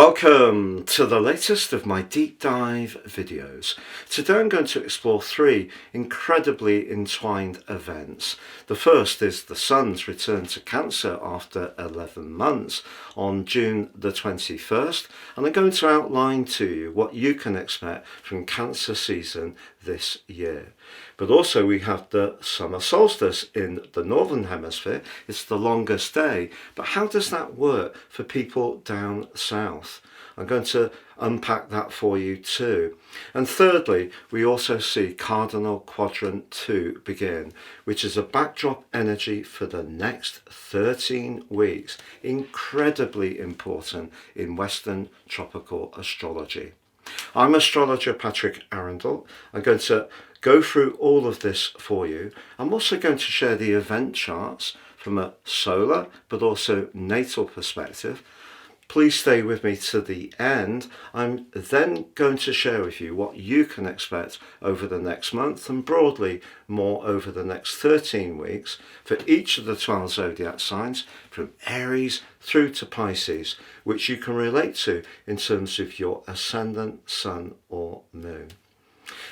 Welcome to the latest of my deep dive videos. Today I'm going to explore three incredibly entwined events. The first is the Sun's return to Cancer after 11 months on June the 21st, and I'm going to outline to you what you can expect from Cancer season this year. But also we have the summer solstice in the northern hemisphere. It's the longest day, but how does that work for people down south? I'm going to unpack that for you too. And thirdly, we also see Cardinal Quadrant 2 begin, which is a backdrop energy for the next 13 weeks. Incredibly important in Western tropical astrology. I'm astrologer Patrick Arundell. I'm going to go through all of this for you. I'm also going to share the event charts from a solar but also natal perspective. Please stay with me to the end. I'm then going to share with you what you can expect over the next month and broadly more over the next 13 weeks for each of the 12 zodiac signs from Aries through to Pisces, which you can relate to in terms of your ascendant, sun or moon.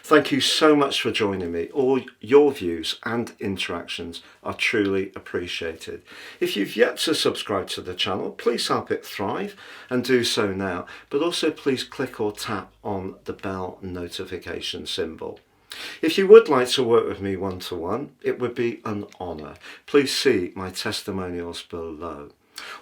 Thank you so much for joining me. All your views and interactions are truly appreciated. If you've yet to subscribe to the channel, please help it thrive and do so now. But also please click or tap on the bell notification symbol. If you would like to work with me one-to-one, it would be an honour. Please see my testimonials below.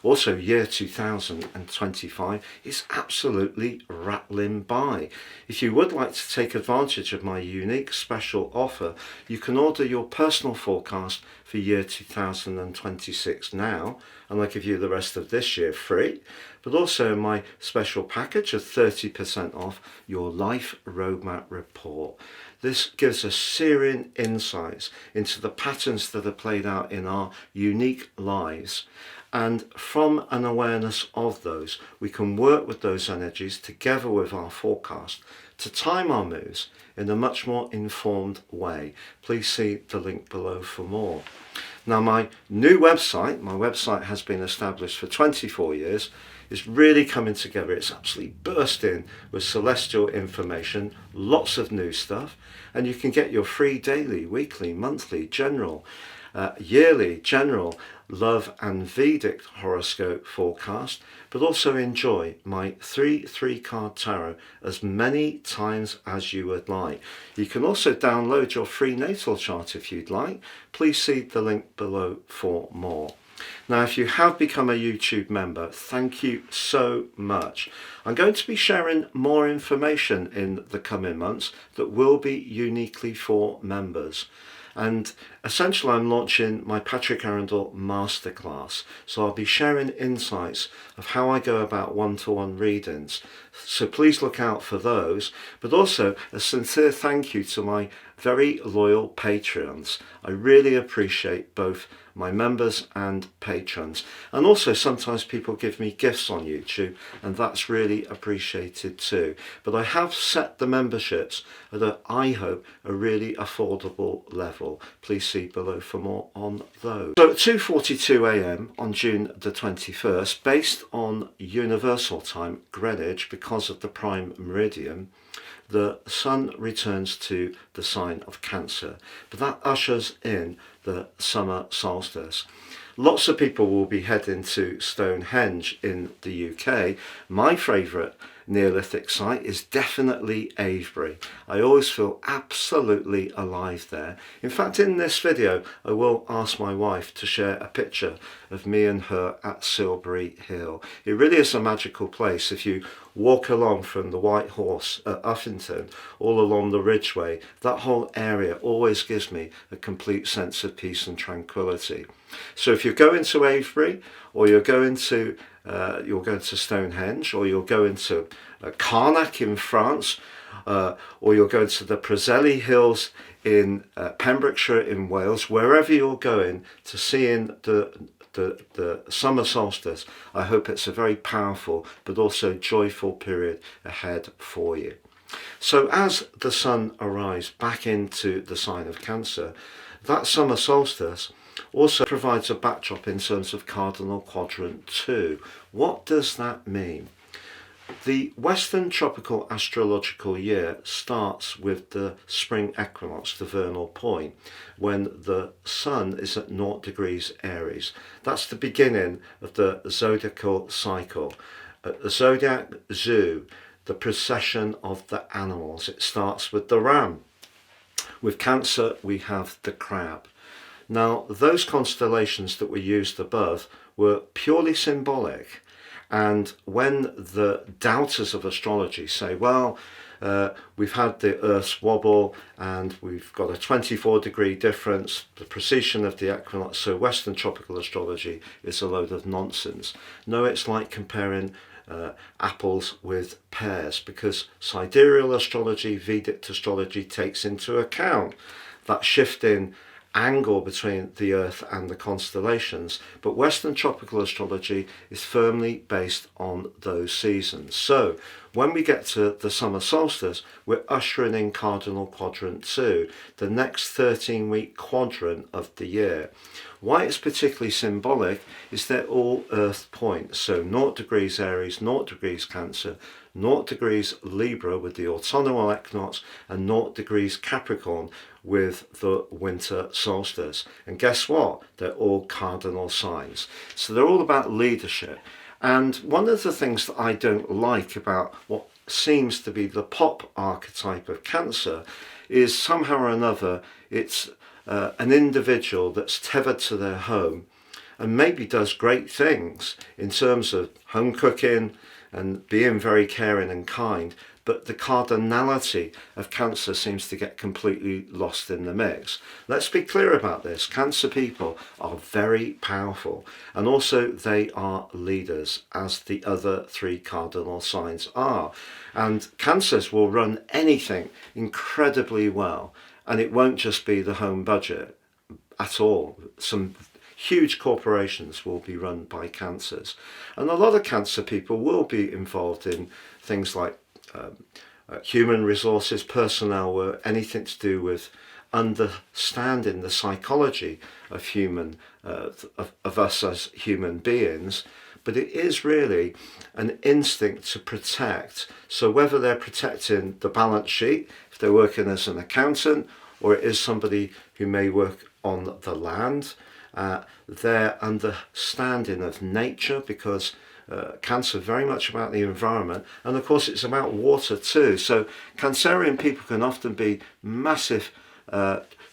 Also, year 2025 is absolutely rattling by. If you would like to take advantage of my unique special offer, you can order your personal forecast for year 2026 now, and I'll give you the rest of this year free, but also my special package of 30% off your Life Roadmap Report. This gives us searing insights into the patterns that are played out in our unique lives. And from an awareness of those, we can work with those energies together with our forecast to time our moves in a much more informed way. Please see the link below for more. Now, my new website has been established for 24 years, is really coming together. It's absolutely bursting with celestial information, lots of new stuff, and you can get your free daily, weekly, monthly, general, yearly, general, love and Vedic horoscope forecast, but also enjoy my 3 card tarot as many times as you would like. You can also download your free natal chart if you'd like. Please see the link below for more. Now, if you have become a YouTube member, thank you so much. I'm going to be sharing more information in the coming months that will be uniquely for members. And essentially I'm launching my Patrick Arundell Masterclass. So I'll be sharing insights of how I go about one-to-one readings. So please look out for those. But also a sincere thank you to my very loyal Patreons. I really appreciate both my members and patrons. And also sometimes people give me gifts on YouTube, and that's really appreciated too. But I have set the memberships at a, I hope, a really affordable level. Please see below for more on those. So at 2:42 a.m. on June the 21st, based on Universal Time, Greenwich, because of the prime meridian, the Sun returns to the sign of Cancer, but that ushers in the summer solstice. Lots of people will be heading to Stonehenge in the UK. My favourite Neolithic site is definitely Avebury. I always feel absolutely alive there. In fact, in this video, I will ask my wife to share a picture of me and her at Silbury Hill. It really is a magical place. If you walk along from the White Horse at Uffington, all along the Ridgeway, that whole area always gives me a complete sense of peace and tranquility. So if you're going to Avebury, or you're going to Stonehenge, or you're going to Carnac in France, or you're going to the Preseli Hills in Pembrokeshire in Wales, wherever you're going to seeing the summer solstice, I hope it's a very powerful but also joyful period ahead for you. So as the Sun arrives back into the sign of Cancer, that summer solstice also provides a backdrop in terms of Cardinal Quadrant 2. What does that mean? The Western tropical astrological year starts with the spring equinox, the vernal point, when the sun is at 0 degrees Aries. That's the beginning of the zodiacal cycle. At the zodiac zoo, the procession of the animals. It starts with the ram. With Cancer, we have the crab. Now, those constellations that were used above were purely symbolic. And when the doubters of astrology say, well, we've had the Earth's wobble and we've got a 24-degree difference, the precession of the equinox, so Western tropical astrology is a load of nonsense. No, it's like comparing apples with pears, because sidereal astrology, Vedic astrology, takes into account that shifting angle between the Earth and the constellations, but Western tropical astrology is firmly based on those seasons. So when we get to the summer solstice, we're ushering in Cardinal Quadrant 2, the next 13-week quadrant of the year. Why it's particularly symbolic is they're all Earth points. So 0 degrees Aries, 0 degrees Cancer, 0 degrees Libra with the autumnal equinox, and 0 degrees Capricorn with the winter solstice. And guess what? They're all cardinal signs. So they're all about leadership. And one of the things that I don't like about what seems to be the pop archetype of Cancer is somehow or another it's an individual that's tethered to their home and maybe does great things in terms of home cooking and being very caring and kind, but the cardinality of Cancer seems to get completely lost in the mix. Let's be clear about this. Cancer people are very powerful, and also they are leaders, as the other 3 cardinal signs are. And Cancers will run anything incredibly well, and it won't just be the home budget at all. Some huge corporations will be run by Cancers, and a lot of Cancer people will be involved in things like human resources, personnel work, anything to do with understanding the psychology of of us as human beings. But it is really an instinct to protect. So whether they're protecting the balance sheet, if they're working as an accountant, or it is somebody who may work on the land, their understanding of nature, because Cancer very much about the environment, and of course it's about water too. So Cancerian people can often be massive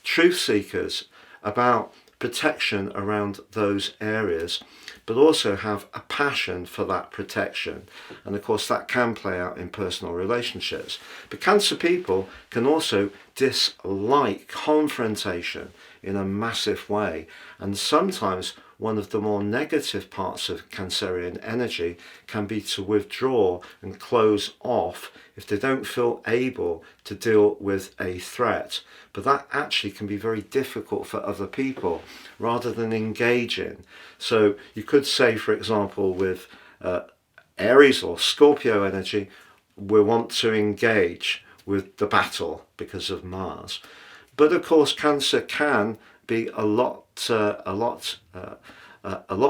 truth seekers about protection around those areas, but also have a passion for that protection. And of course that can play out in personal relationships. But Cancer people can also dislike confrontation in a massive way, and sometimes one of the more negative parts of Cancerian energy can be to withdraw and close off if they don't feel able to deal with a threat. But that actually can be very difficult for other people rather than engaging. So you could say, for example, with Aries or Scorpio energy, we want to engage with the battle because of Mars. But of course Cancer can be a lot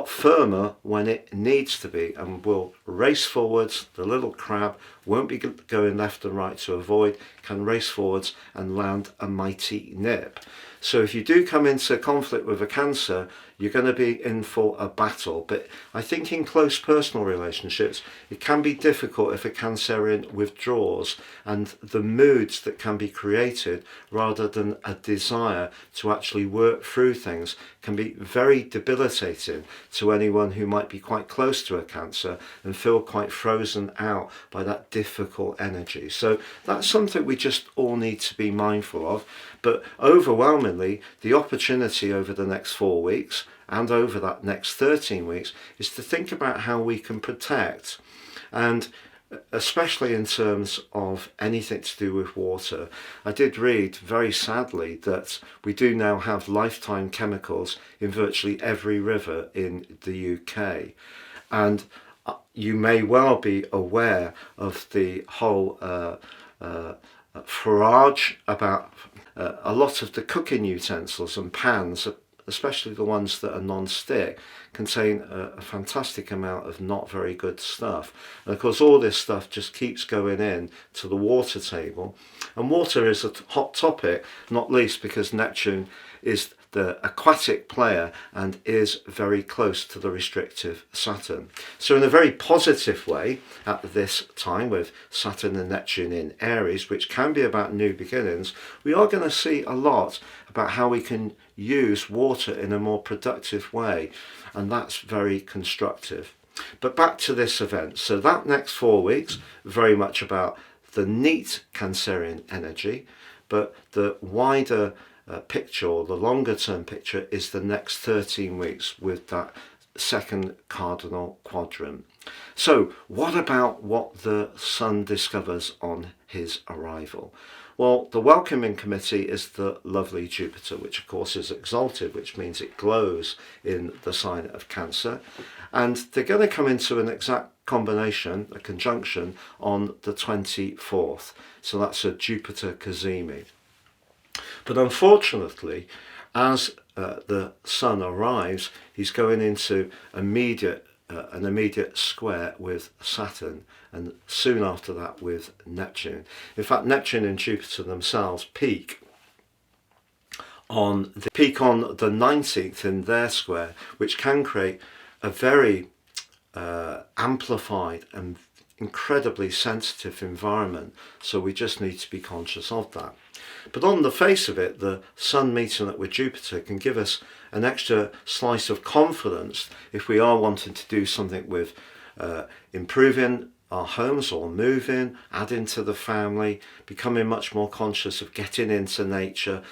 firmer when it needs to be, and will race forwards. The little crab won't be going left and right to avoid, can race forwards and land a mighty nip. So if you do come into conflict with a Cancer, you're going to be in for a battle. But I think in close personal relationships, it can be difficult if a Cancerian withdraws, and the moods that can be created rather than a desire to actually work through things can be very debilitating to anyone who might be quite close to a Cancer and feel quite frozen out by that difficult energy. So that's something we just all need to be mindful of. But overwhelmingly, the opportunity over the next 4 weeks and over that next 13 weeks is to think about how we can protect, and especially in terms of anything to do with water. I did read, very sadly, that we do now have lifetime chemicals in virtually every river in the UK. And you may well be aware of the whole forage about a lot of the cooking utensils and pans especially the ones that are non-stick, contain a fantastic amount of not very good stuff. And of course all this stuff just keeps going in to the water table, and water is a hot topic, not least because Neptune is the aquatic player and is very close to the restrictive Saturn. So in a very positive way at this time, with Saturn and Neptune in Aries, which can be about new beginnings, we are going to see a lot about how we can use water in a more productive way, and that's very constructive. But back to this event. So that next 4 weeks, very much about the neat Cancerian energy, but the wider picture, or the longer term picture, is the next 13 weeks with that second cardinal quadrant. So what about what the Sun discovers on his arrival? Well, the welcoming committee is the lovely Jupiter, which of course is exalted, which means it glows in the sign of Cancer, and they're going to come into an exact combination, a conjunction, on the 24th. So that's a Jupiter Cazimi. But unfortunately, as the Sun arrives, he's going into an immediate square with Saturn, and soon after that with Neptune. In fact, Neptune and Jupiter themselves peak on the 19th in their square, which can create a very amplified and incredibly sensitive environment. So we just need to be conscious of that. But on the face of it, the Sun meeting up with Jupiter can give us an extra slice of confidence if we are wanting to do something with improving our homes or moving, adding to the family, becoming much more conscious of getting into nature.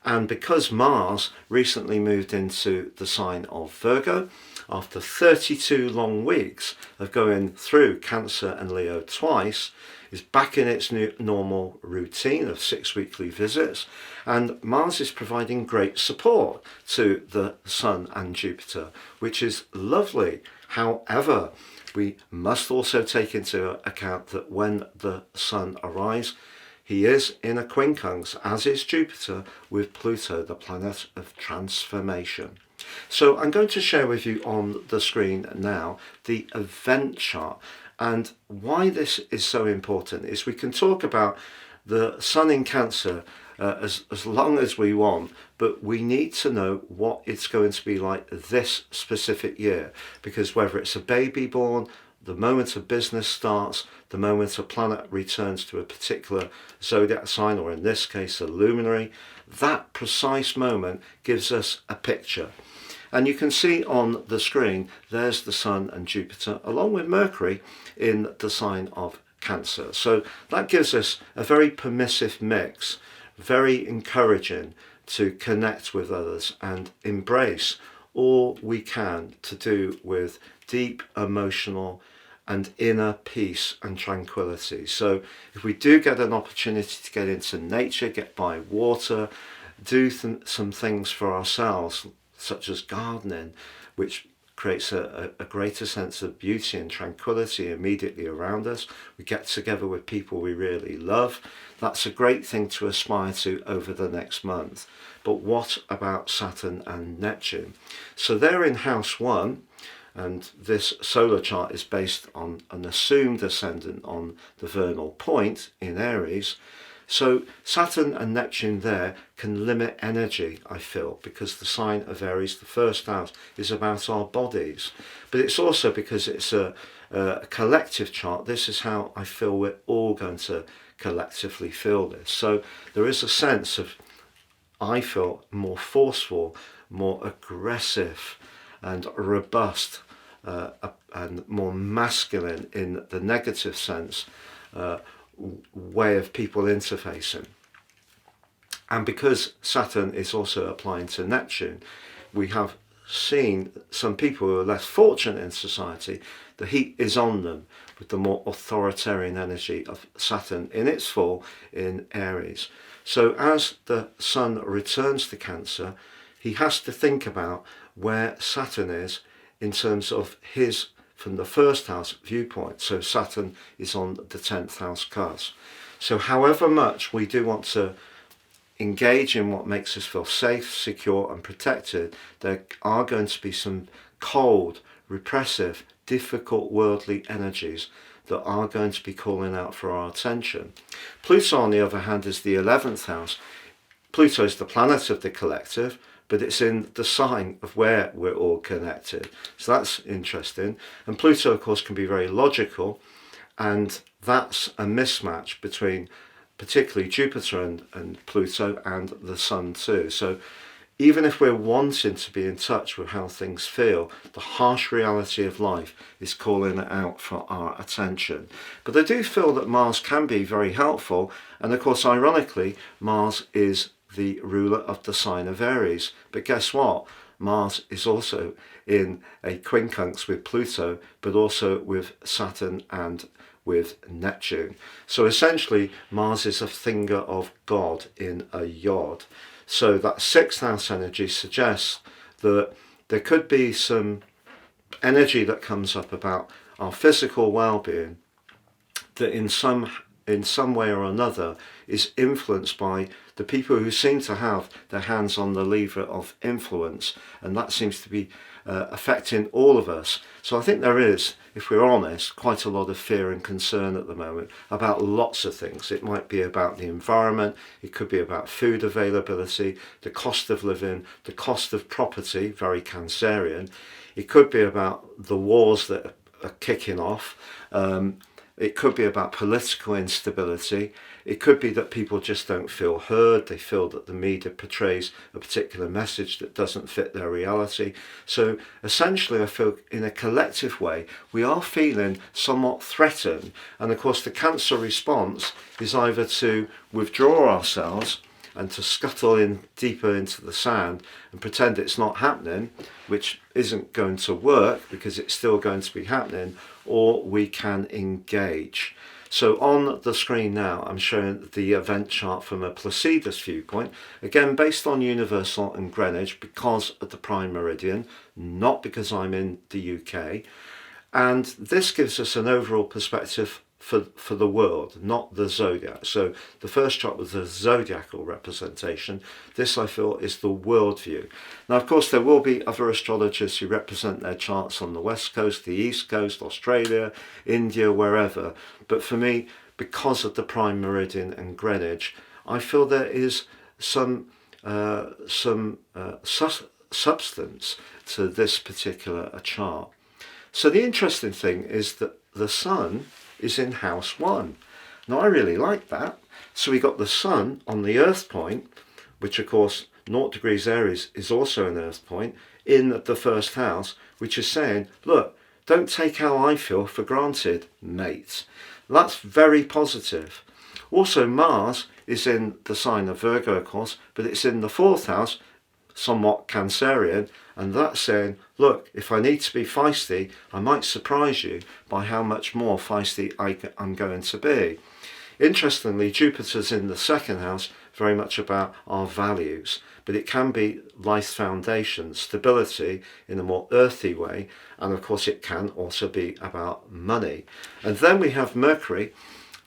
And because Mars recently moved into the sign of Virgo, after 32 long weeks of going through Cancer and Leo twice, is back in its new normal routine of 6 weekly visits, and Mars is providing great support to the Sun and Jupiter, which is lovely. However, we must also take into account that when the Sun arrives, he is in a quincunx, as is Jupiter, with Pluto, the planet of transformation. So I'm going to share with you on the screen now the event chart. And why this is so important is we can talk about the Sun in Cancer as long as we want, but we need to know what it's going to be like this specific year, because whether it's a baby born, the moment a business starts, the moment a planet returns to a particular zodiac sign, or in this case a luminary, that precise moment gives us a picture. And you can see on the screen, there's the Sun and Jupiter, along with Mercury in the sign of Cancer. So that gives us a very permissive mix, very encouraging to connect with others and embrace all we can to do with deep emotional and inner peace and tranquility. So if we do get an opportunity to get into nature, get by water, do some things for ourselves, such as gardening, which creates a greater sense of beauty and tranquility immediately around us. We get together with people we really love. That's a great thing to aspire to over the next month. But what about Saturn and Neptune? So they're in house 1, and this solar chart is based on an assumed ascendant on the vernal point in Aries. So Saturn and Neptune there can limit energy, I feel, because the sign of Aries, the first house, is about our bodies. But it's also because it's a collective chart. This is how I feel we're all going to collectively feel this. So there is a sense of, I feel, more forceful, more aggressive and robust and more masculine in the negative sense way of people interfacing. And because Saturn is also applying to Neptune, we have seen some people who are less fortunate in society, the heat is on them with the more authoritarian energy of Saturn in its fall in Aries. So as the Sun returns to Cancer, he has to think about where Saturn is in terms of his, from the first house viewpoint. So Saturn is on the 10th house cusp. So however much we do want to engage in what makes us feel safe, secure and protected, there are going to be some cold, repressive, difficult worldly energies that are going to be calling out for our attention. Pluto, on the other hand, is the 11th house. Pluto is the planet of the collective, but it's in the sign of where we're all connected. So that's interesting. And Pluto, of course, can be very logical, and that's a mismatch between particularly Jupiter and Pluto and the Sun too. So even if we're wanting to be in touch with how things feel, the harsh reality of life is calling it out for our attention. But I do feel that Mars can be very helpful, and of course, ironically, Mars is the ruler of the sign of Aries. But guess what? Mars is also in a quincunx with Pluto, but also with Saturn and with Neptune. So essentially, Mars is a finger of God in a yod. So that 6th house energy suggests that there could be some energy that comes up about our physical well-being that in some way or another is influenced by the people who seem to have their hands on the lever of influence, and that seems to be affecting all of us. So I think there is, if we're honest, quite a lot of fear and concern at the moment about lots of things. It might be about the environment, it could be about food availability, the cost of living, the cost of property, very Cancerian. It could be about the wars that are kicking off. It could be about political instability. It could be that people just don't feel heard. They feel that the media portrays a particular message that doesn't fit their reality. So essentially, I feel in a collective way, we are feeling somewhat threatened. And of course, the Cancer response is either to withdraw ourselves and to scuttle in deeper into the sand and pretend it's not happening, which isn't going to work because it's still going to be happening, or we can engage. So on the screen now, I'm showing the event chart from a Placidus viewpoint, again based on Universal and Greenwich because of the prime meridian, not because I'm in the UK. And this gives us an overall perspective for the world, not the zodiac. So the first chart was the zodiacal representation. This, I feel, is the world view. Now, of course, there will be other astrologers who represent their charts on the West Coast, the East Coast, Australia, India, wherever. But for me, because of the prime meridian and Greenwich, I feel there is some substance to this particular chart. So the interesting thing is that the Sun is in house 1. Now I really like that. So we got the Sun on the Earth point, which of course 0 degrees Aries is also an Earth point, in the first house, which is saying, look, don't take how I feel for granted, mate. That's very positive. Also, Mars is in the sign of Virgo, of course, but it's in the 4th house, somewhat Cancerian, and that's saying, look, if I need to be feisty, I might surprise you by how much more feisty I'm going to be. Interestingly, Jupiter's in the 2nd house, very much about our values, but it can be life's foundation, stability in a more earthy way, and of course it can also be about money. And then we have Mercury,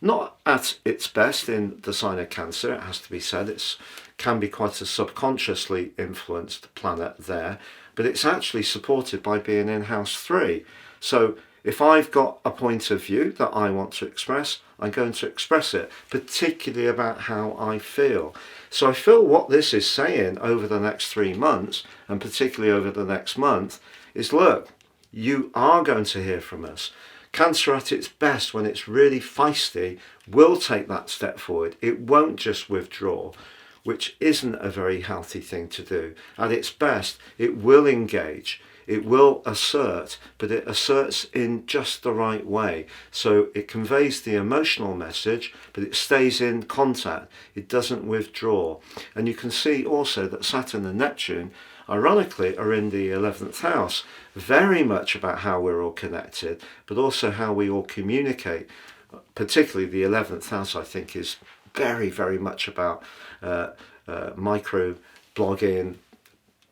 not at its best in the sign of Cancer, it has to be said. It can be quite a subconsciously influenced planet there, but it's actually supported by being in house 3. So if I've got a point of view that I want to express, I'm going to express it, particularly about how I feel. So I feel what this is saying over the next 3 months, and particularly over the next month, is look, you are going to hear from us. Cancer at its best, when it's really feisty, will take that step forward. It won't just withdraw, which isn't a very healthy thing to do. At its best, it will engage, it will assert, but it asserts in just the right way. So it conveys the emotional message, but it stays in contact. It doesn't withdraw. And you can see also that Saturn and Neptune, ironically, are in the 11th house, very much about how we're all connected, but also how we all communicate. Particularly the 11th house, I think, is very, very much about micro blogging,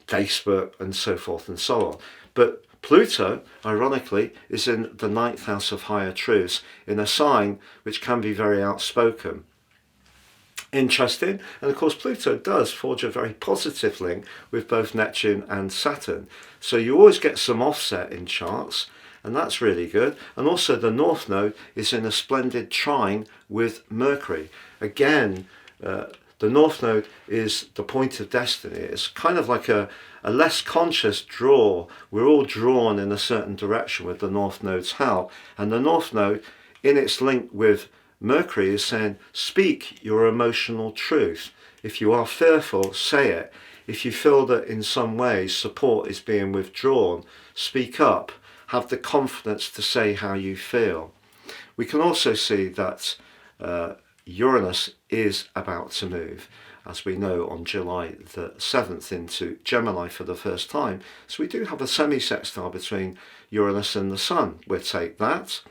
Facebook, and so forth and so on. But Pluto, ironically, is in the 9th house of higher truths, in a sign which can be very outspoken. Interesting. And of course, Pluto does forge a very positive link with both Neptune and Saturn. So you always get some offset in charts, and that's really good. And also the North Node is in a splendid trine with Mercury. Again, the North Node is the point of destiny. It's kind of like a less conscious draw. We're all drawn in a certain direction with the North Node's help. And the North Node, in its link with Mercury, is saying, speak your emotional truth. If you are fearful, say it. If you feel that in some way support is being withdrawn, speak up. Have the confidence to say how you feel. We can also see that Uranus is about to move, as we know, on July the 7th into Gemini for the first time. So we do have a semi-sextile between Uranus and the Sun. We'll take that.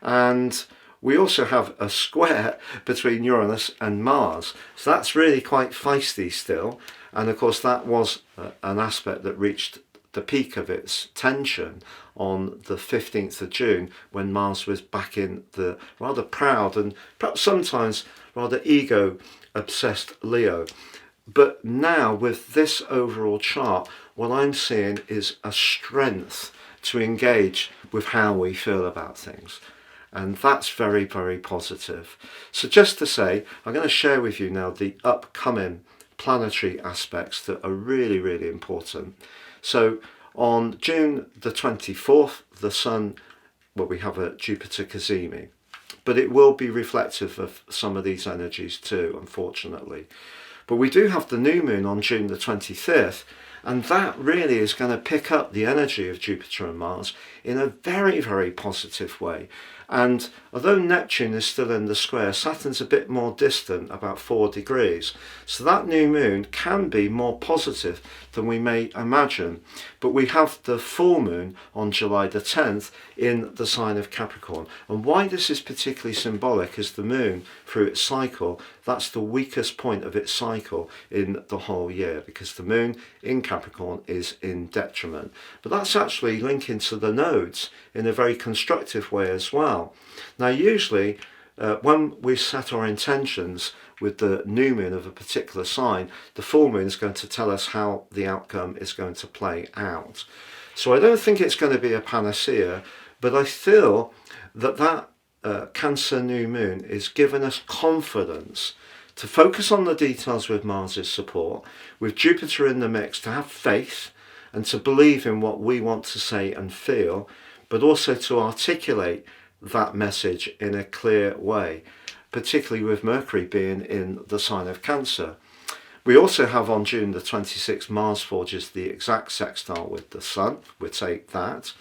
And we also have a square between Uranus and Mars. So that's really quite feisty still. And of course that was an aspect that reached the peak of its tension on the 15th of June when Mars was back in the rather proud and perhaps sometimes rather ego-obsessed Leo. But now with this overall chart, what I'm seeing is a strength to engage with how we feel about things. And that's very, very positive. So just to say, I'm going to share with you now the upcoming planetary aspects that are really, really important. So on June the 24th, the Sun, well, we have a Jupiter cazimi, but it will be reflective of some of these energies too, unfortunately. But we do have the new moon on June the 25th, and that really is going to pick up the energy of Jupiter and Mars in a very, very positive way. And although Neptune is still in the square, Saturn's a bit more distant, about 4 degrees. So that new moon can be more positive than we may imagine. But we have the full moon on July the 10th in the sign of Capricorn. And why this is particularly symbolic is the moon, through its cycle, that's the weakest point of its cycle in the whole year, because the moon in Capricorn is in detriment. But that's actually linking to the nodes in a very constructive way as well. Now usually when we set our intentions with the new moon of a particular sign, the full moon is going to tell us how the outcome is going to play out. So I don't think it's going to be a panacea, but I feel that Cancer new moon is giving us confidence to focus on the details with Mars's support, with Jupiter in the mix, to have faith and to believe in what we want to say and feel, but also to articulate that message in a clear way, particularly with Mercury being in the sign of Cancer. We also have on June the 26th, Mars forges the exact sextile with the Sun. We'll take that.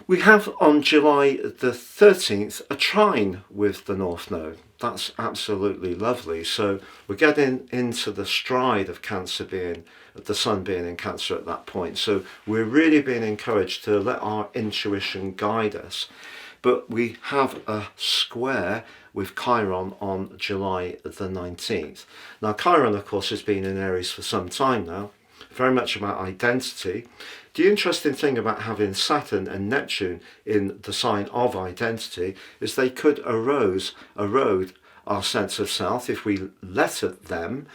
We have on July the 13th a trine with the North Node. That's absolutely lovely. So we're getting into the stride of Cancer being, the Sun being in Cancer at that point. So we're really being encouraged to let our intuition guide us. But we have a square with Chiron on July the 19th. Now Chiron, of course, has been in Aries for some time now, very much about identity. The interesting thing about having Saturn and Neptune in the sign of identity is they could erode our sense of self if we let them.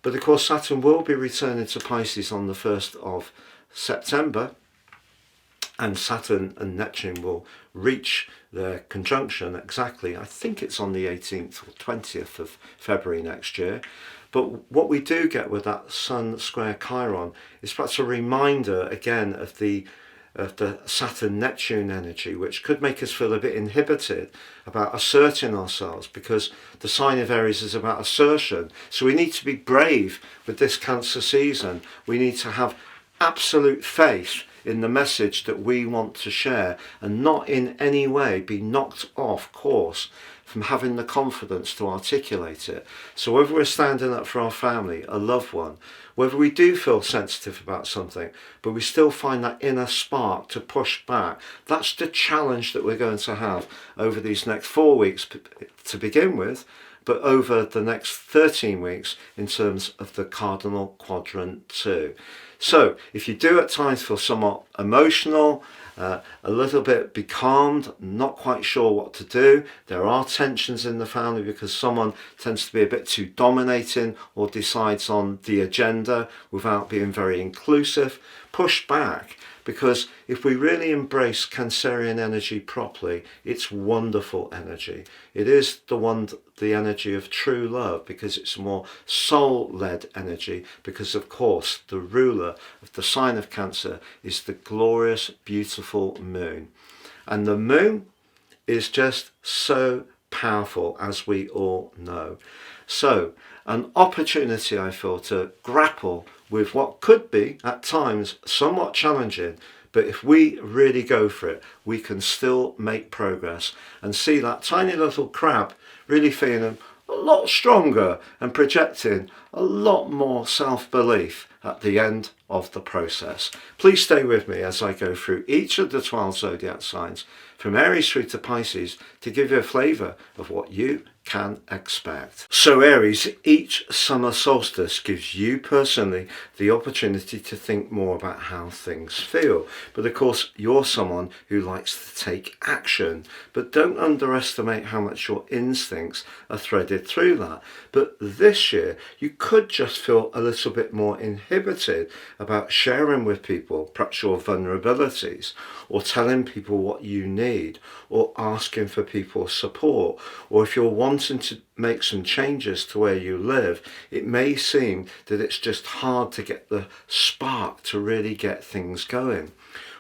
But of course Saturn will be returning to Pisces on the 1st of September, and Saturn and Neptune will reach their conjunction exactly, I think it's on the 18th or 20th of February next year. But what we do get with that Sun square Chiron is perhaps a reminder again of the Saturn-Neptune energy, which could make us feel a bit inhibited about asserting ourselves, because the sign of Aries is about assertion. So we need to be brave with this Cancer season. We need to have absolute faith in the message that we want to share and not in any way be knocked off course from having the confidence to articulate it. So whether we're standing up for our family, a loved one, whether we do feel sensitive about something, but we still find that inner spark to push back, that's the challenge that we're going to have over these next 4 weeks to begin with. but over the next 13 weeks in terms of the Cardinal Quadrant too. So if you do at times feel somewhat emotional, a little bit becalmed, not quite sure what to do, there are tensions in the family because someone tends to be a bit too dominating or decides on the agenda without being very inclusive, push back. Because if we really embrace Cancerian energy properly, it's wonderful energy. It is the energy of true love, because it's a more soul-led energy, because of course the ruler of the sign of Cancer is the glorious, beautiful moon. And the moon is just so powerful, as we all know. So an opportunity, I feel, to grapple with what could be at times somewhat challenging, but if we really go for it, we can still make progress and see that tiny little crab really feeling a lot stronger and projecting a lot more self-belief at the end of the process. Please stay with me as I go through each of the 12 zodiac signs from Aries through to Pisces to give you a flavour of what you can expect. So Aries, each summer solstice gives you personally the opportunity to think more about how things feel. But of course, you're someone who likes to take action, but don't underestimate how much your instincts are threaded through that. But this year, you could just feel a little bit more inhibited about sharing with people perhaps your vulnerabilities, or telling people what you need, or asking for people's support, or if you're wanting to make some changes to where you live, it may seem that it's just hard to get the spark to really get things going.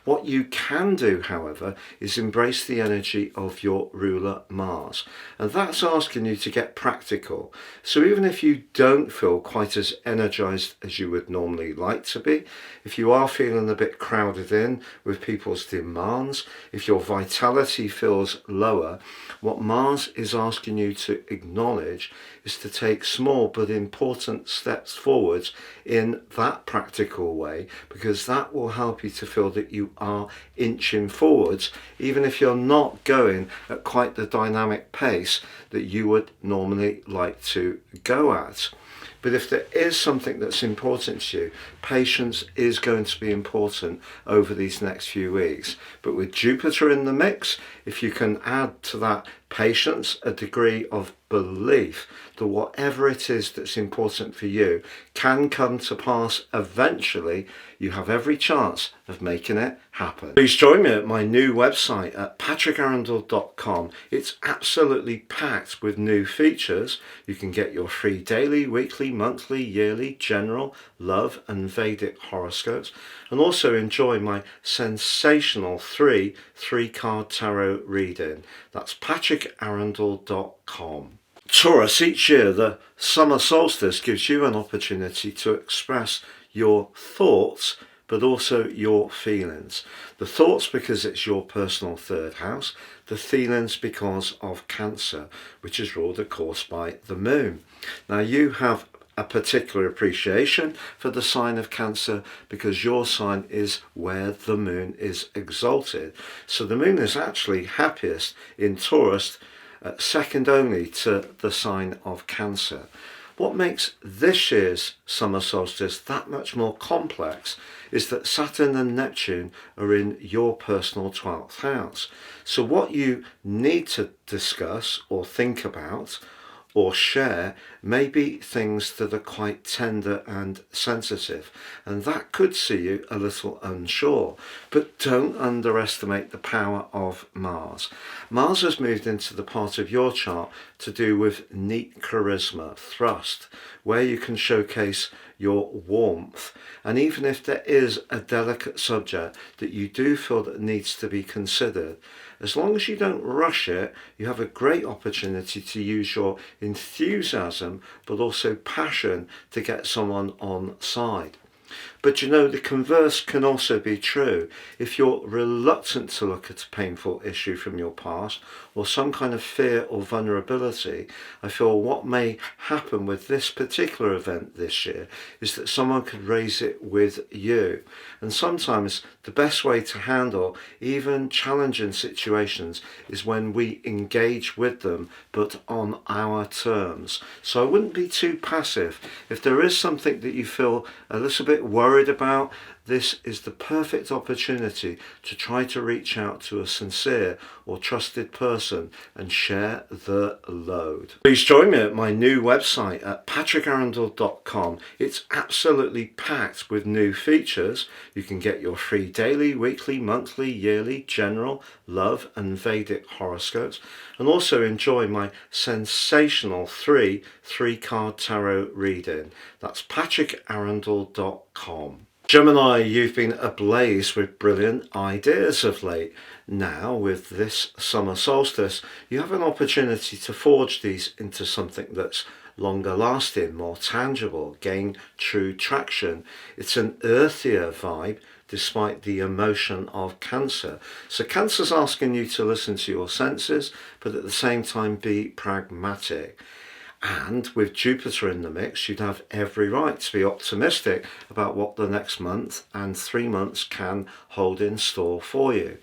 What you can do, however, is embrace the energy of your ruler Mars. And that's asking you to get practical. So even if you don't feel quite as energized as you would normally like to be, if you are feeling a bit crowded in with people's demands, if your vitality feels lower, what Mars is asking you to acknowledge is to take small but important steps forwards in that practical way, because that will help you to feel that you are inching forwards, even if you're not going at quite the dynamic pace that you would normally like to go at. But if there is something that's important to you, patience is going to be important over these next few weeks. But with Jupiter in the mix, if you can add to that patience a degree of belief that whatever it is that's important for you can come to pass eventually, you have every chance of making it happen. Please join me at my new website at patrickarundell.com. It's absolutely packed with new features. You can get your free daily, weekly, monthly, yearly, general, love and Vedic horoscopes, and also enjoy my sensational three-card tarot reading. That's patrickarundell.com. Taurus, each year the summer solstice gives you an opportunity to express your thoughts, but also your feelings. The thoughts because it's your personal third house, the feelings because of Cancer, which is ruled of course by the moon. Now you have a particular appreciation for the sign of Cancer because your sign is where the moon is exalted. So the moon is actually happiest in Taurus, second only to the sign of Cancer. What makes this year's summer solstice that much more complex is that Saturn and Neptune are in your personal 12th house. So what you need to discuss or think about or share may be things that are quite tender and sensitive, and that could see you a little unsure. But don't underestimate the power of Mars. Mars has moved into the part of your chart to do with neat charisma, thrust, where you can showcase your warmth. And even if there is a delicate subject that you do feel that needs to be considered, as long as you don't rush it, you have a great opportunity to use your enthusiasm but also passion to get someone on side. But you know, the converse can also be true. If you're reluctant to look at a painful issue from your past or some kind of fear or vulnerability, I feel what may happen with this particular event this year is that someone could raise it with you. And sometimes the best way to handle even challenging situations is when we engage with them, but on our terms. So I wouldn't be too passive. If there is something that you feel a little bit worried about, this is the perfect opportunity to try to reach out to a sincere or trusted person and share the load. Please join me at my new website at patrickarundell.com. It's absolutely packed with new features. You can get your free daily, weekly, monthly, yearly, general, love and Vedic horoscopes, and also enjoy my sensational three-card tarot reading. That's patrickarundell.com. Gemini, you've been ablaze with brilliant ideas of late. Now, with this summer solstice, you have an opportunity to forge these into something that's longer lasting, more tangible, gain true traction. It's an earthier vibe despite the emotion of Cancer. So Cancer's asking you to listen to your senses, but at the same time be pragmatic. And with Jupiter in the mix, you'd have every right to be optimistic about what the next month and 3 months can hold in store for you.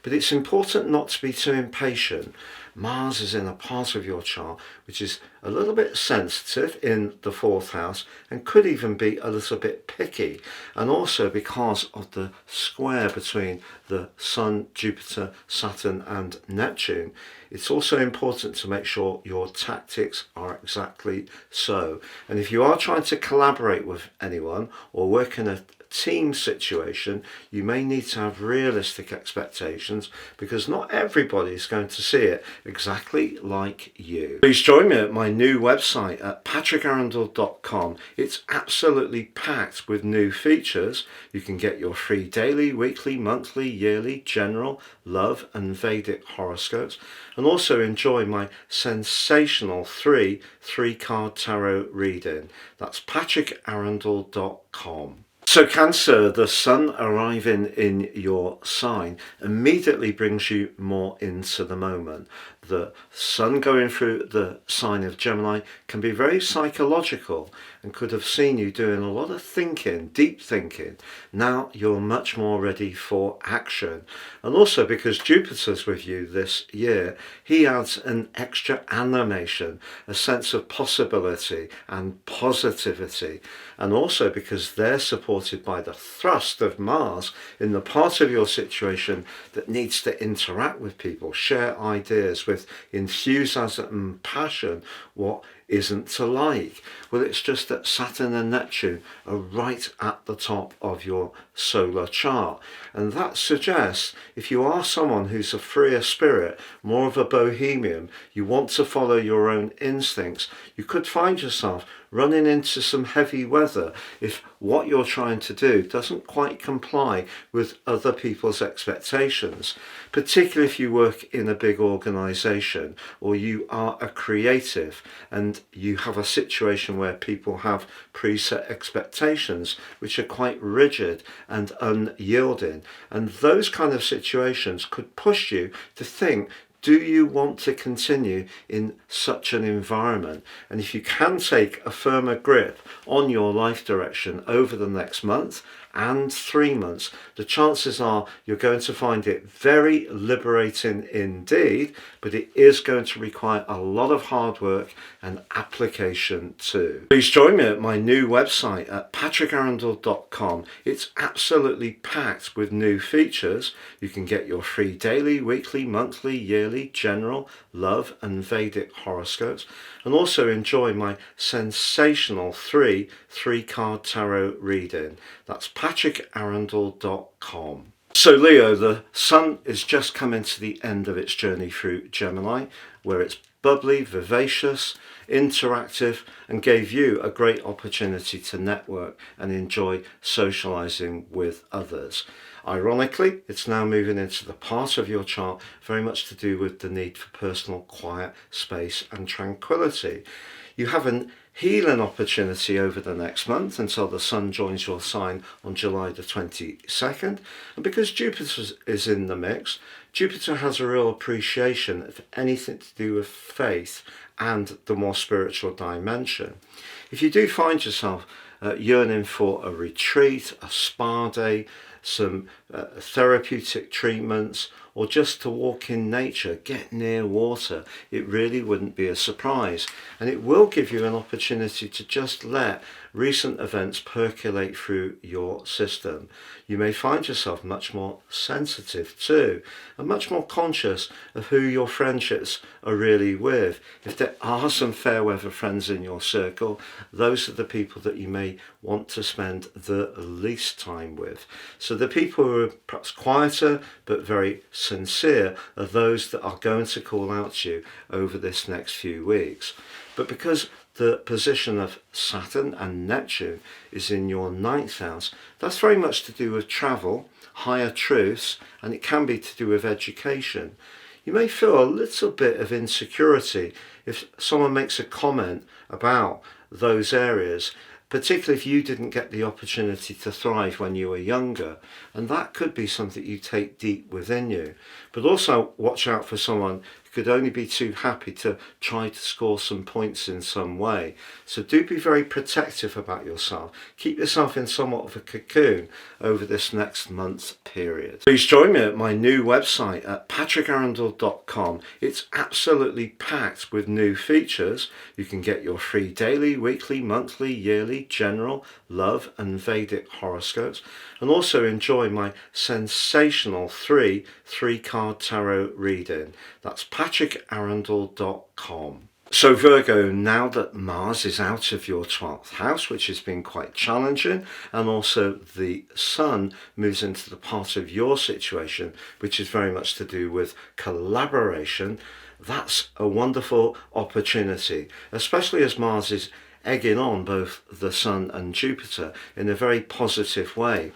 But it's important not to be too impatient. Mars is in a part of your chart which is a little bit sensitive in the 4th house and could even be a little bit picky. And also because of the square between the Sun, Jupiter, Saturn and Neptune, it's also important to make sure your tactics are exactly so. And if you are trying to collaborate with anyone or work in a team situation, you may need to have realistic expectations because not everybody is going to see it exactly like you. Please join me at my new website at patrickarundell.com. It's absolutely packed with new features. You can get your free daily, weekly, monthly, yearly, general, love and Vedic horoscopes, and also enjoy my sensational three-card tarot reading. That's patrickarundell.com. So Cancer, the sun arriving in your sign immediately brings you more into the moment. The sun going through the sign of Gemini can be very psychological and could have seen you doing a lot of thinking, deep thinking. Now you're much more ready for action. And also because Jupiter's with you this year, he adds an extra animation, a sense of possibility and positivity. And also because they're supported by the thrust of Mars in the part of your situation that needs to interact with people, share ideas with enthusiasm and passion. What isn't to like? Well, it's just that Saturn and Neptune are right at the top of your solar chart, and that suggests if you are someone who's a freer spirit, more of a bohemian, you want to follow your own instincts, you could find yourself running into some heavy weather if what you're trying to do doesn't quite comply with other people's expectations, particularly if you work in a big organization or you are a creative and you have a situation where people have preset expectations which are quite rigid and unyielding, and those kind of situations could push you to think, do you want to continue in such an environment? And if you can take a firmer grip on your life direction over the next month and 3 months, the chances are you're going to find it very liberating indeed, but it is going to require a lot of hard work and application too. Please join me at my new website at patrickarundell.com. It's absolutely packed with new features. You can get your free daily, weekly, monthly, yearly, general, love and Vedic horoscopes, and also enjoy my sensational three-card tarot reading. That's patrickarundell.com. So Leo, the sun is just coming to the end of its journey through Gemini, where it's bubbly, vivacious, interactive, and gave you a great opportunity to network and enjoy socializing with others. Ironically, it's now moving into the part of your chart very much to do with the need for personal quiet, space and tranquility. You have an healing opportunity over the next month until the Sun joins your sign on July the 22nd. And because Jupiter is in the mix, Jupiter has a real appreciation of anything to do with faith and the more spiritual dimension. If you do find yourself yearning for a retreat, a spa day, some therapeutic treatments, or just to walk in nature, get near water, it really wouldn't be a surprise. And it will give you an opportunity to just let recent events percolate through your system. You may find yourself much more sensitive too, and much more conscious of who your friendships are really with. If there are some fair weather friends in your circle, those are the people that you may want to spend the least time with. So the people who are perhaps quieter but very sincere are those that are going to call out to you over this next few weeks. But because the position of Saturn and Neptune is in your 9th house, that's very much to do with travel, higher truths, and it can be to do with education. You may feel a little bit of insecurity if someone makes a comment about those areas, particularly if you didn't get the opportunity to thrive when you were younger, and that could be something you take deep within you. But also watch out for someone who could only be too happy to try to score some points in some way. So do be very protective about yourself. Keep yourself in somewhat of a cocoon over this next month period. Please join me at my new website at patrickarundell.com. It's absolutely packed with new features. You can get your free daily, weekly, monthly, yearly, general, love and Vedic horoscopes, and also enjoy my sensational three-card tarot reading. That's patrickarundell.com. So Virgo, now that Mars is out of your 12th house, which has been quite challenging, and also the Sun moves into the part of your situation, which is very much to do with collaboration, that's a wonderful opportunity, especially as Mars is egging on both the Sun and Jupiter in a very positive way.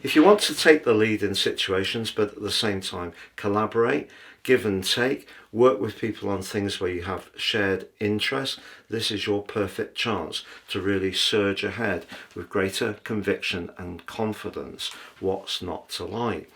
If you want to take the lead in situations, but at the same time collaborate, give and take, work with people on things where you have shared interests, this is your perfect chance to really surge ahead with greater conviction and confidence. What's not to like?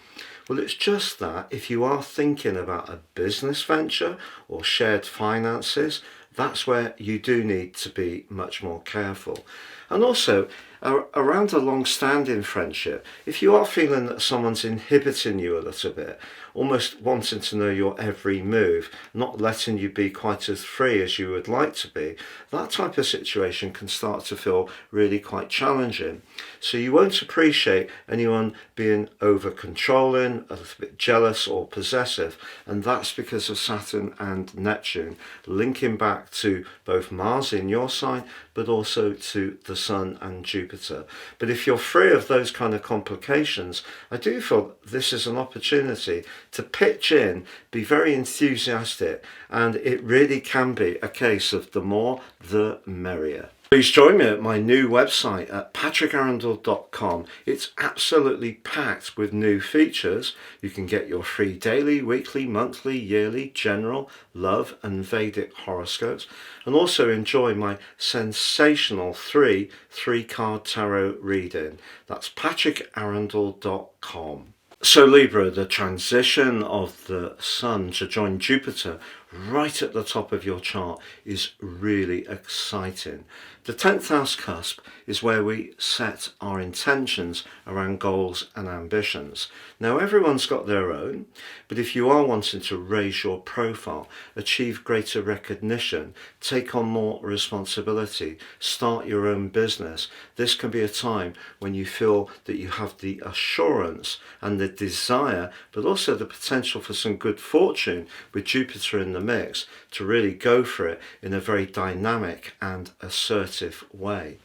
Well, it's just that if you are thinking about a business venture or shared finances, that's where you do need to be much more careful. And also, around a long-standing friendship, if you are feeling that someone's inhibiting you a little bit, almost wanting to know your every move, not letting you be quite as free as you would like to be, that type of situation can start to feel really quite challenging. So you won't appreciate anyone being over-controlling, a little bit jealous or possessive, and that's because of Saturn and Neptune linking back to both Mars in your sign, but also to the Sun and Jupiter. But if you're free of those kind of complications, I do feel this is an opportunity to pitch in, be very enthusiastic, and it really can be a case of the more the merrier. Please join me at my new website at patrickarundell.com. It's absolutely packed with new features. You can get your free daily, weekly, monthly, yearly, general, love and Vedic horoscopes, and also enjoy my sensational three-card tarot reading. That's patrickarundell.com. So Libra, the transition of the Sun to join Jupiter right at the top of your chart is really exciting. The 10th house cusp is where we set our intentions around goals and ambitions. Now everyone's got their own, but if you are wanting to raise your profile, achieve greater recognition, take on more responsibility, start your own business, this can be a time when you feel that you have the assurance and the desire, but also the potential for some good fortune with Jupiter in the mix to really go for it in a very dynamic and assertive way.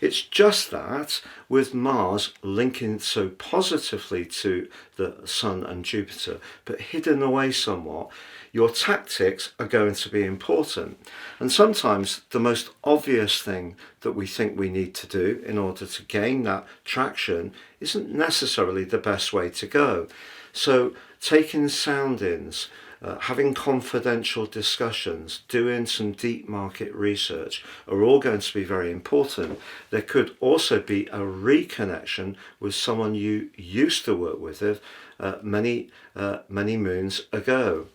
It's just that with Mars linking so positively to the Sun and Jupiter, but hidden away somewhat, your tactics are going to be important. And sometimes the most obvious thing that we think we need to do in order to gain that traction isn't necessarily the best way to go. So taking soundings, having confidential discussions, doing some deep market research are all going to be very important. There could also be a reconnection with someone you used to work with many moons ago.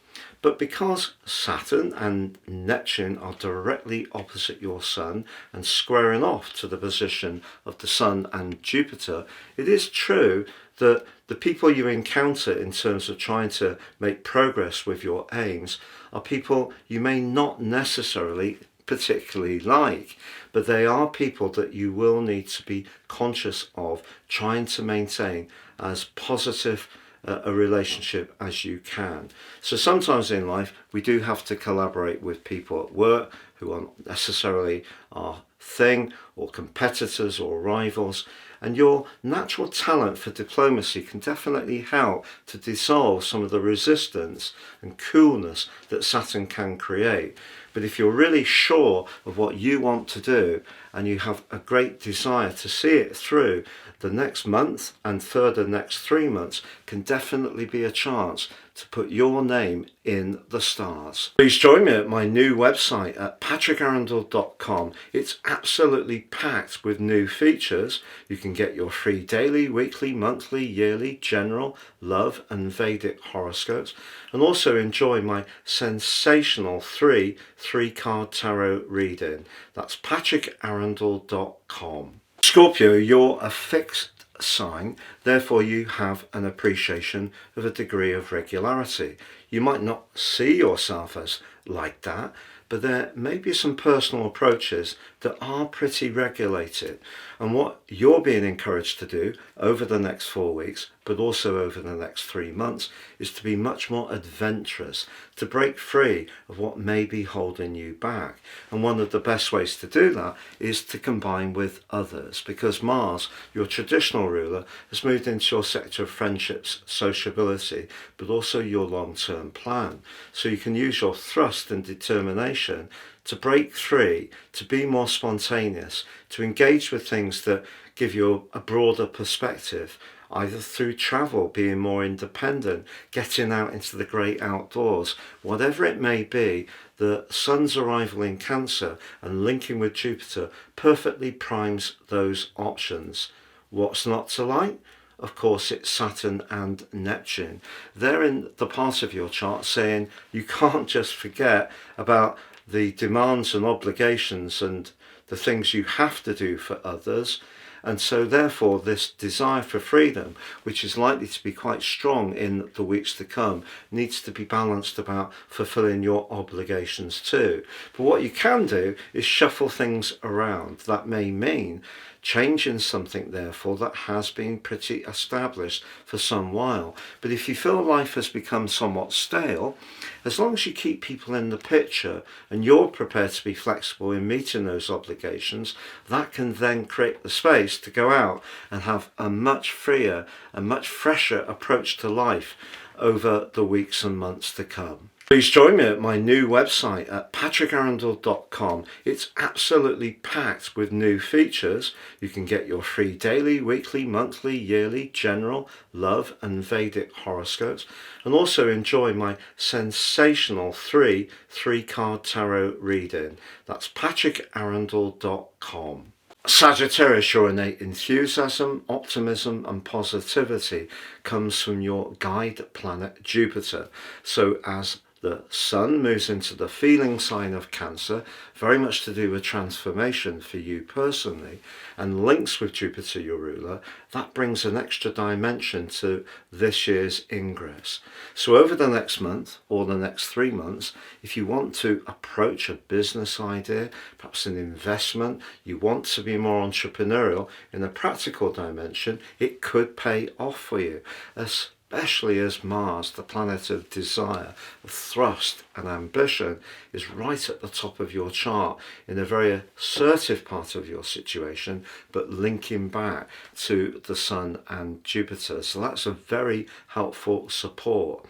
But because Saturn and Neptune are directly opposite your Sun and squaring off to the position of the Sun and Jupiter, it is true that the people you encounter in terms of trying to make progress with your aims are people you may not necessarily particularly like, but they are people that you will need to be conscious of trying to maintain as positive a relationship as you can. So sometimes in life we do have to collaborate with people at work who aren't necessarily our thing, or competitors or rivals, and your natural talent for diplomacy can definitely help to dissolve some of the resistance and coolness that Saturn can create. But if you're really sure of what you want to do and you have a great desire to see it through, the next month and further next 3 months can definitely be a chance to put your name in the stars. Please join me at my new website at patrickarundell.com. It's absolutely packed with new features. You can get your free daily, weekly, monthly, yearly, general, love and Vedic horoscopes, and also enjoy my sensational three-card tarot reading. That's patrickarundell.com. Scorpio, you're a fixed sign, therefore you have an appreciation of a degree of regularity. You might not see yourself as like that, but there may be some personal approaches that are pretty regulated. And what you're being encouraged to do over the next 4 weeks, but also over the next 3 months, is to be much more adventurous, to break free of what may be holding you back. And one of the best ways to do that is to combine with others, because Mars, your traditional ruler, has moved into your sector of friendships, sociability, but also your long-term plan. So you can use your thrust and determination to break free, to be more spontaneous, to engage with things that give you a broader perspective, either through travel, being more independent, getting out into the great outdoors, whatever it may be. The Sun's arrival in Cancer and linking with Jupiter perfectly primes those options. What's not to like? Of course, it's Saturn and Neptune. They're in the part of your chart saying you can't just forget about the demands and obligations and the things you have to do for others. And so therefore this desire for freedom, which is likely to be quite strong in the weeks to come, needs to be balanced about fulfilling your obligations too. But what you can do is shuffle things around. That may mean changing something therefore that has been pretty established for some while. But if you feel life has become somewhat stale, as long as you keep people in the picture and you're prepared to be flexible in meeting those obligations, that can then create the space to go out and have a much freer and much fresher approach to life over the weeks and months to come. Please join me at my new website at patrickarundell.com. It's absolutely packed with new features. You can get your free daily, weekly, monthly, yearly, general, love and Vedic horoscopes, and also enjoy my sensational three-card tarot reading. That's patrickarundell.com. Sagittarius, your innate enthusiasm, optimism and positivity comes from your guide planet Jupiter. So as the Sun moves into the feeling sign of Cancer, very much to do with transformation for you personally, and links with Jupiter, your ruler, that brings an extra dimension to this year's ingress. So over the next month or the next 3 months, if you want to approach a business idea, perhaps an investment, you want to be more entrepreneurial in a practical dimension, it could pay off for you, especially as Mars, the planet of desire, of thrust and ambition, is right at the top of your chart in a very assertive part of your situation, but linking back to the Sun and Jupiter. So that's a very helpful support.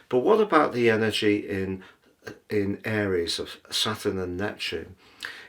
But what about the energy in Aries of Saturn and Neptune?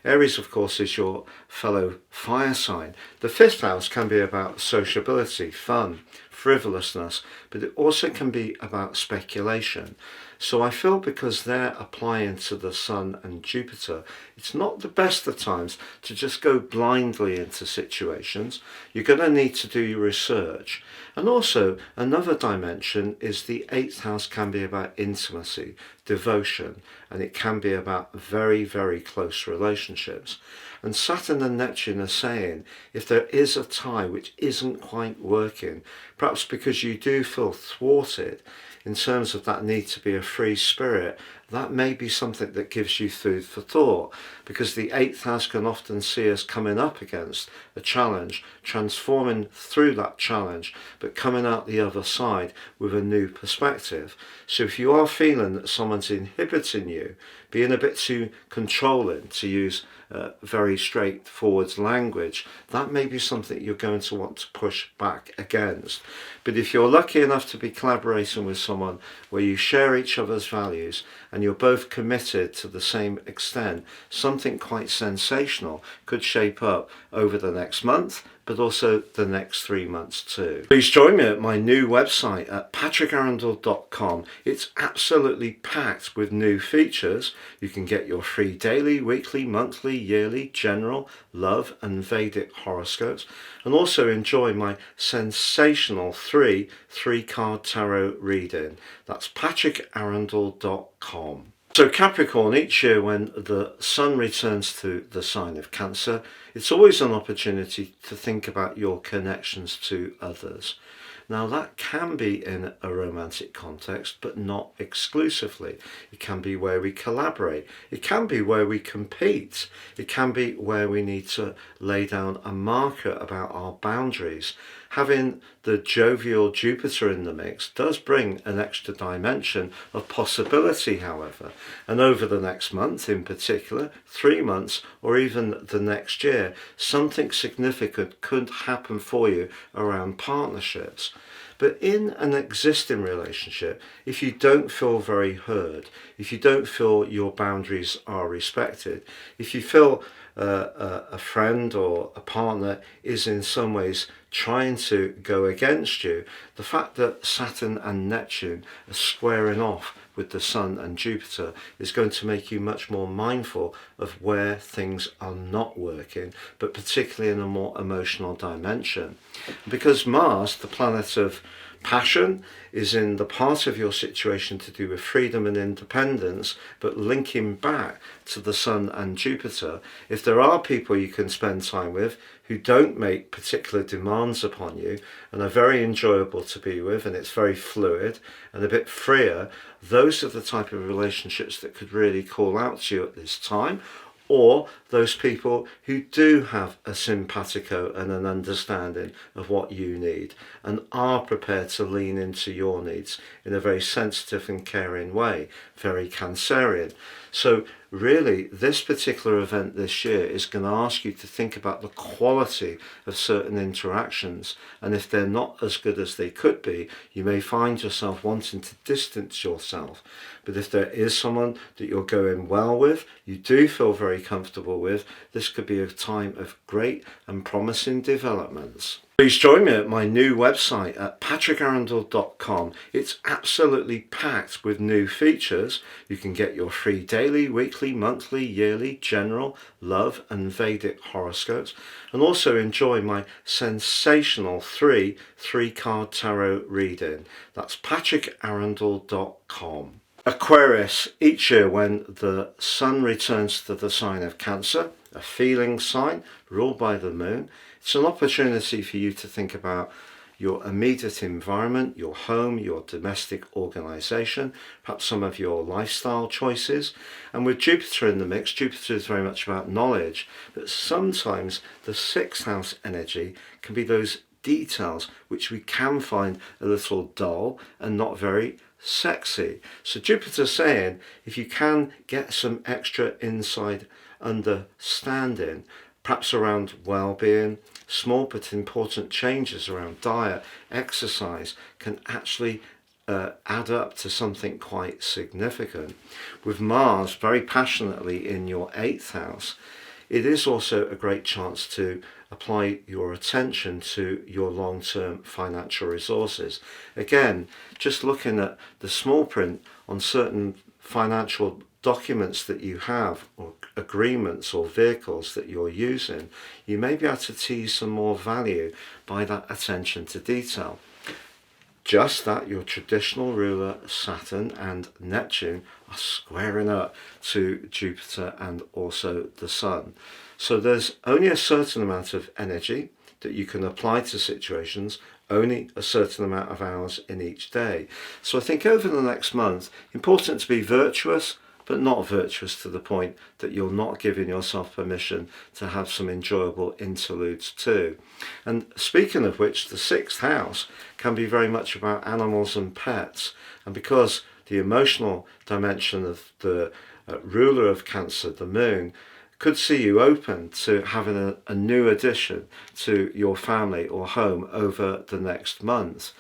Aries, of course, is your fellow fire sign. The 5th house can be about sociability, fun, frivolousness, but it also can be about speculation. So I feel because they're applying to the Sun and Jupiter, it's not the best of times to just go blindly into situations. You're going to need to do your research. And also another dimension is the 8th house can be about intimacy, devotion, and it can be about very, very close relationships. And Saturn and Neptune are saying if there is a tie which isn't quite working, perhaps because you do feel thwarted in terms of that need to be a free spirit, that may be something that gives you food for thought, because the 8th house can often see us coming up against a challenge, transforming through that challenge, but coming out the other side with a new perspective. So if you are feeling that someone's inhibiting you, being a bit too controlling, to use very straightforward language, that may be something you're going to want to push back against. But if you're lucky enough to be collaborating with someone where you share each other's values and you're both committed to the same extent, something quite sensational could shape up over the next month, but also the next 3 months too. Please join me at my new website at patrickarundell.com. It's absolutely packed with new features. You can get your free daily, weekly, monthly, yearly, general, love and Vedic horoscopes, and also enjoy my sensational three-card tarot reading. That's patrickarundell.com. So Capricorn, each year when the Sun returns to the sign of Cancer, it's always an opportunity to think about your connections to others. Now that can be in a romantic context, but not exclusively. It can be where we collaborate. It can be where we compete. It can be where we need to lay down a marker about our boundaries. Having the jovial Jupiter in the mix does bring an extra dimension of possibility, however. And over the next month in particular, 3 months, or even the next year, something significant could happen for you around partnerships. But in an existing relationship, if you don't feel very heard, if you don't feel your boundaries are respected, if you feel a friend or a partner is in some ways trying to go against you, the fact that Saturn and Neptune are squaring off with the Sun and Jupiter is going to make you much more mindful of where things are not working, but particularly in a more emotional dimension. Because Mars, the planet of passion, is in the part of your situation to do with freedom and independence, but linking back to the Sun and Jupiter, if there are people you can spend time with who don't make particular demands upon you and are very enjoyable to be with, and it's very fluid and a bit freer, those are the type of relationships that could really call out to you at this time. Or those people who do have a simpatico and an understanding of what you need and are prepared to lean into your needs in a very sensitive and caring way, very Cancerian. So really, this particular event this year is going to ask you to think about the quality of certain interactions, and if they're not as good as they could be, you may find yourself wanting to distance yourself. But if there is someone that you're going well with, you do feel very comfortable with, this could be a time of great and promising developments. Please join me at my new website at patrickarundell.com. It's absolutely packed with new features. You can get your free daily, weekly, monthly, yearly, general, love and Vedic horoscopes, and also enjoy my sensational three-card tarot reading. That's patrickarundell.com. Aquarius, each year when the Sun returns to the sign of Cancer, a feeling sign ruled by the Moon, it's an opportunity for you to think about your immediate environment, your home, your domestic organisation, perhaps some of your lifestyle choices. And with Jupiter in the mix, Jupiter is very much about knowledge, but sometimes the 6th house energy can be those details which we can find a little dull and not very sexy. So Jupiter's saying if you can get some extra inside understanding, perhaps around well-being, small but important changes around diet, exercise can actually add up to something quite significant. With Mars very passionately in your 8th house, it is also a great chance to apply your attention to your long-term financial resources. Again, just looking at the small print on certain financial documents that you have, or agreements or vehicles that you're using, you may be able to tease some more value by that attention to detail. Just that your traditional ruler Saturn and Neptune are squaring up to Jupiter and also the Sun. So there's only a certain amount of energy that you can apply to situations, only a certain amount of hours in each day. So I think over the next month, important to be virtuous, but not virtuous to the point that you're not giving yourself permission to have some enjoyable interludes too. And speaking of which, the 6th house can be very much about animals and pets. And because the emotional dimension of the ruler of Cancer, the moon, could see you open to having a new addition to your family or home over the next month.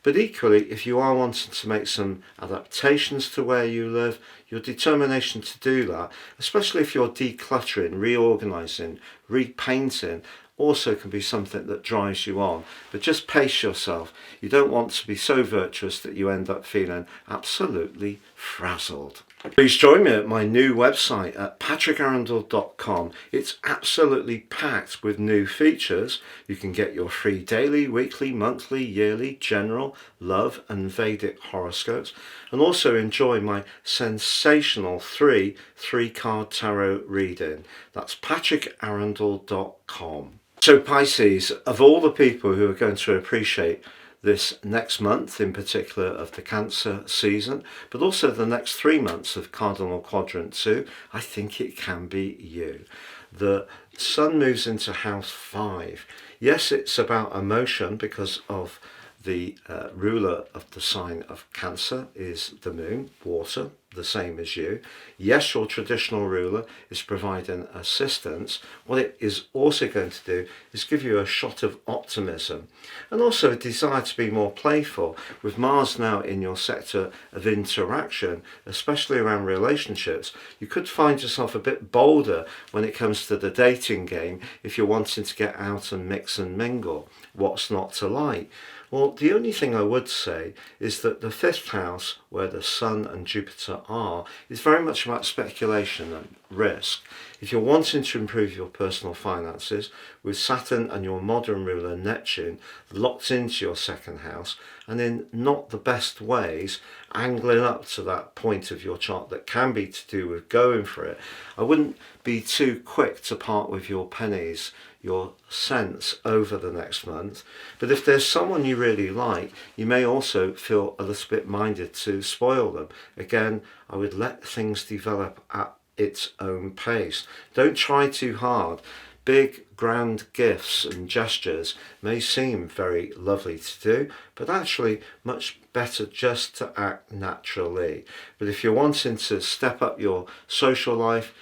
But equally, if you are wanting to make some adaptations to where you live, your determination to do that, especially if you're decluttering, reorganizing, repainting, also can be something that drives you on. But just pace yourself. You don't want to be so virtuous that you end up feeling absolutely frazzled. Please join me at my new website at patrickarundell.com. It's absolutely packed with new features. You can get your free daily, weekly, monthly, yearly, general, love and Vedic horoscopes, and also enjoy my sensational three-card tarot reading. That's patrickarundell.com. So Pisces, of all the people who are going to appreciate this next month in particular of the Cancer season, but also the next 3 months of Cardinal Quadrant 2, I think it can be you. The Sun moves into house 5. Yes, it's about emotion because of the ruler of the sign of Cancer is the moon, water, the same as you. Yes, your traditional ruler is providing assistance. What it is also going to do is give you a shot of optimism and also a desire to be more playful. With Mars now in your sector of interaction, especially around relationships, you could find yourself a bit bolder when it comes to the dating game if you're wanting to get out and mix and mingle. What's not to like? Well, the only thing I would say is that the 5th house, where the Sun and Jupiter are, is very much about speculation and risk. If you're wanting to improve your personal finances, with Saturn and your modern ruler Neptune locked into your 2nd house, and in not the best ways, angling up to that point of your chart that can be to do with going for it, I wouldn't be too quick to part with your pennies, your cents over the next month. But if there's someone you really like, you may also feel a little bit minded to spoil them. Again, I would let things develop at its own pace. Don't try too hard. Big, grand gifts and gestures may seem very lovely to do, but actually much better just to act naturally. But if you're wanting to step up your social life,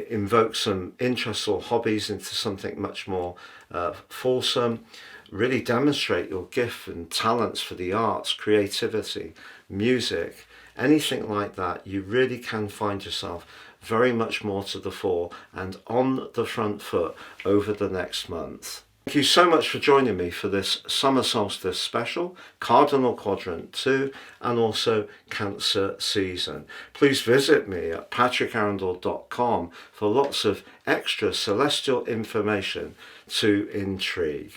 invoke some interests or hobbies into something much more fulsome, really demonstrate your gift and talents for the arts, creativity, music, anything like that, you really can find yourself very much more to the fore and on the front foot over the next month. Thank you so much for joining me for this Summer Solstice special, Cardinal Quadrant 2 and also Cancer season. Please visit me at patrickarundell.com for lots of extra celestial information to intrigue.